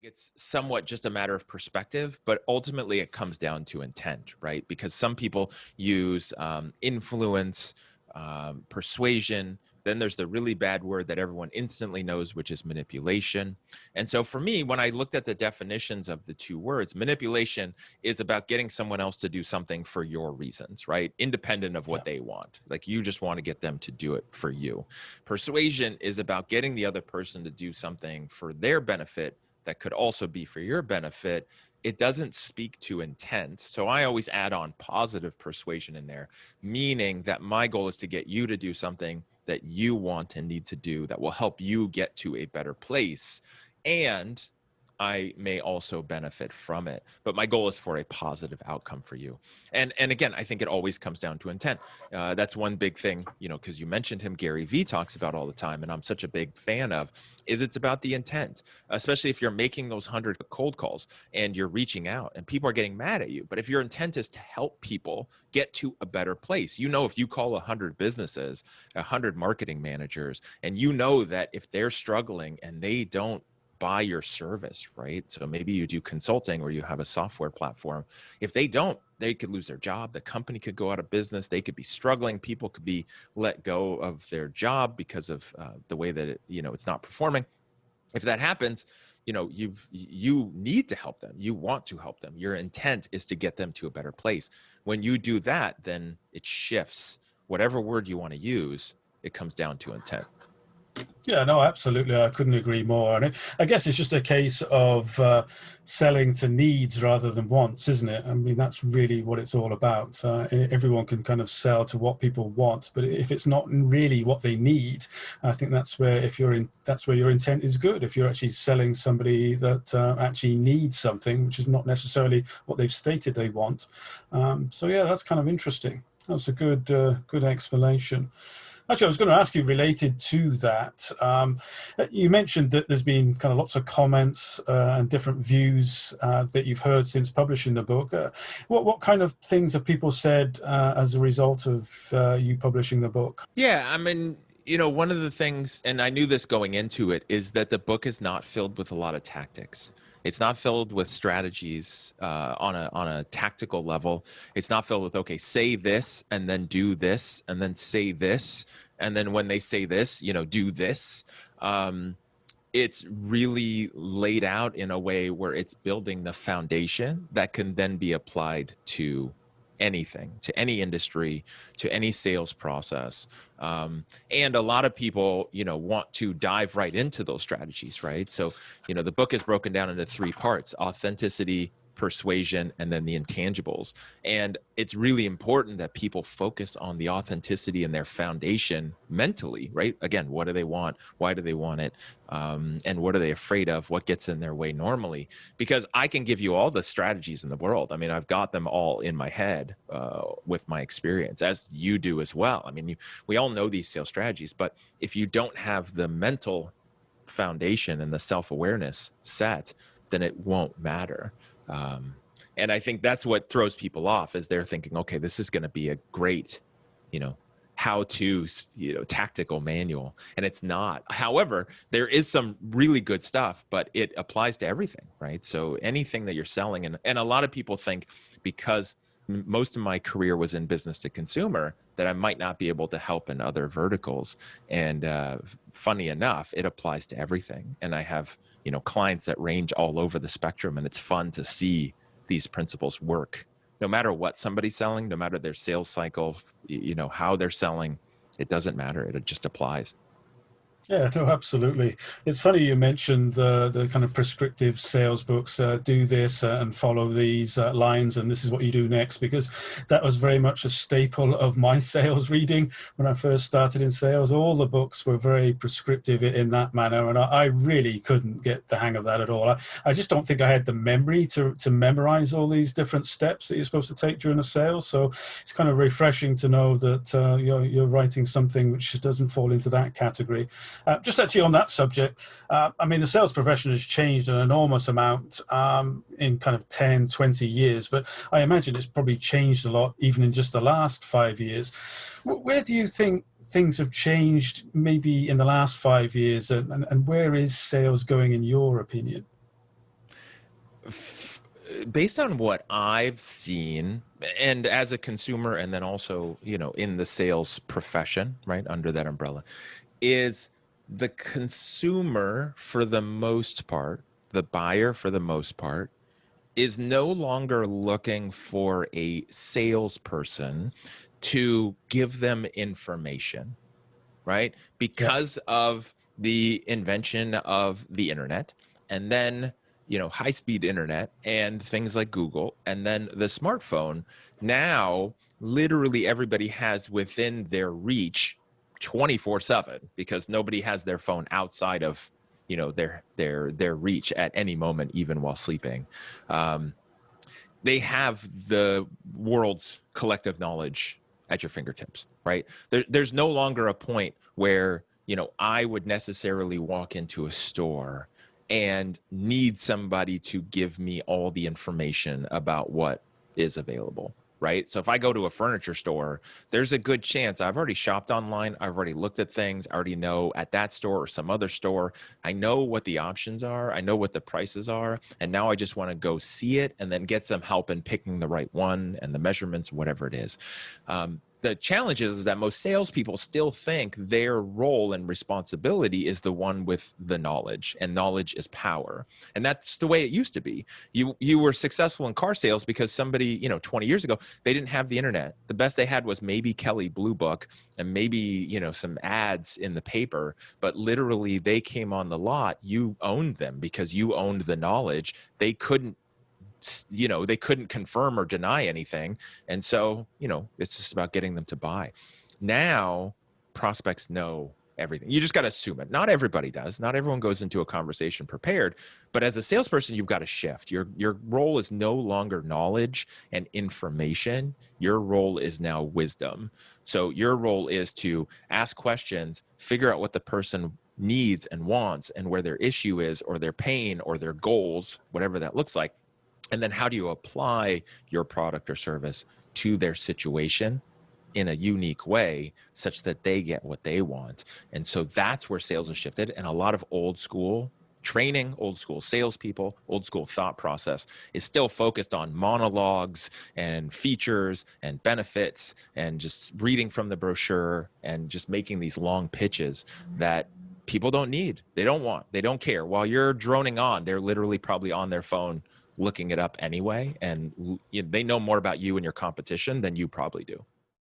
It's somewhat just a matter of perspective, but ultimately it comes down to intent, right? Because some people use influence, persuasion. Then there's the really bad word that everyone instantly knows, which is manipulation. And so for me, when I looked at the definitions of the two words, manipulation is about getting someone else to do something for your reasons, right? Independent of Yeah. what they want. Like you just want to get them to do it for you. Persuasion is about getting the other person to do something for their benefit that could also be for your benefit. It doesn't speak to intent. So I always add on positive persuasion in there, meaning that my goal is to get you to do something that you want and need to do that will help you get to a better place. And I may also benefit from it. But my goal is for a positive outcome for you. And again, I think it always comes down to intent. That's one big thing, because you mentioned him, Gary Vee talks about all the time, and I'm such a big fan of, is it's about the intent, especially if you're making those 100 cold calls and you're reaching out and people are getting mad at you. But if your intent is to help people get to a better place, if you call 100 businesses, 100 marketing managers, and that if they're struggling and they don't buy your service, right? So maybe you do consulting or you have a software platform. If they don't, they could lose their job. The company could go out of business. They could be struggling. People could be let go of their job because of the way that it's not performing. If that happens, you need to help them. You want to help them. Your intent is to get them to a better place. When you do that, then it shifts. Whatever word you want to use, it comes down to intent. Yeah, no, absolutely. I couldn't agree more. And I guess it's just a case of selling to needs rather than wants, isn't it? I mean, that's really what it's all about. Everyone can kind of sell to what people want, but if it's not really what they need, I think that's where that's where your intent is good. If you're actually selling somebody that actually needs something, which is not necessarily what they've stated they want. So yeah, that's kind of interesting. That's a good explanation. Actually, I was going to ask you related to that. You mentioned that there's been kind of lots of comments and different views that you've heard since publishing the book. What kind of things have people said as a result of you publishing the book? Yeah, I mean, one of the things, and I knew this going into it, is that the book is not filled with a lot of tactics. It's not filled with strategies on a tactical level. It's not filled with, okay, say this and then do this and then say this. And then when they say this, do this. It's really laid out in a way where it's building the foundation that can then be applied to anything, to any industry, to any sales process. And a lot of people, want to dive right into those strategies, right? So, the book is broken down into three parts: authenticity, persuasion, and then the intangibles. And it's really important that people focus on the authenticity and their foundation mentally, right? Again, what do they want? Why do they want it? And what are they afraid of? What gets in their way normally? Because I can give you all the strategies in the world. I mean, I've got them all in my head with my experience, as you do as well. I mean, we all know these sales strategies, but if you don't have the mental foundation and the self-awareness set, then it won't matter. And I think that's what throws people off, is they're thinking, okay, this is going to be a great, how-to, tactical manual. And it's not. However, there is some really good stuff, but it applies to everything, right? So anything that you're selling, and a lot of people think, because most of my career was in business to consumer, that I might not be able to help in other verticals. And funny enough, it applies to everything. And I have clients that range all over the spectrum, and it's fun to see these principles work. No matter what somebody's selling, no matter their sales cycle, how they're selling, it doesn't matter. It just applies. Yeah, no, absolutely. It's funny you mentioned the kind of prescriptive sales books, do this and follow these lines, and this is what you do next, because that was very much a staple of my sales reading when I first started in sales. All the books were very prescriptive in that manner, and I really couldn't get the hang of that at all. I just don't think I had the memory to memorize all these different steps that you're supposed to take during a sale. So it's kind of refreshing to know that you're writing something which doesn't fall into that category. Just actually on that subject, I mean, the sales profession has changed an enormous amount in kind of 10, 20 years, but I imagine it's probably changed a lot even in just the last 5 years. Where do you think things have changed maybe in the last 5 years, and where is sales going in your opinion? Based on what I've seen, and as a consumer, and then also, in the sales profession, right, under that umbrella, is the consumer, for the most part, the buyer, for the most part, is no longer looking for a salesperson to give them information, right? Yeah. Because of the invention of the internet, and then, high speed internet and things like Google, and then the smartphone. Now, literally everybody has within their reach 24/7, because nobody has their phone outside of, their reach at any moment, even while sleeping. Um, they have the world's collective knowledge at your fingertips, right? There's no longer a point where, I would necessarily walk into a store and need somebody to give me all the information about what is available, right? So if I go to a furniture store, there's a good chance I've already shopped online. I've already looked at things. I already know at that store or some other store, I know what the options are. I know what the prices are. And now I just want to go see it and then get some help in picking the right one and the measurements, whatever it is. The challenge is that most salespeople still think their role and responsibility is the one with the knowledge, and knowledge is power. And that's the way it used to be. You were successful in car sales because somebody, 20 years ago, they didn't have the internet. The best they had was maybe Kelley Blue Book and maybe, some ads in the paper, but literally they came on the lot. You owned them because you owned the knowledge. They couldn't confirm or deny anything. And so, it's just about getting them to buy. Now, prospects know everything. You just got to assume it. Not everybody does. Not everyone goes into a conversation prepared. But as a salesperson, you've got to shift. Your role is no longer knowledge and information. Your role is now wisdom. So your role is to ask questions, figure out what the person needs and wants, and where their issue is, or their pain, or their goals, whatever that looks like. And then how do you apply your product or service to their situation in a unique way such that they get what they want? And so that's where sales has shifted. And a lot of old school training, old school salespeople, old school thought process is still focused on monologues and features and benefits and just reading from the brochure and just making these long pitches that people don't need. They don't want. They don't care. While you're droning on, they're literally probably on their phone looking it up anyway, and they know more about you and your competition than you probably do.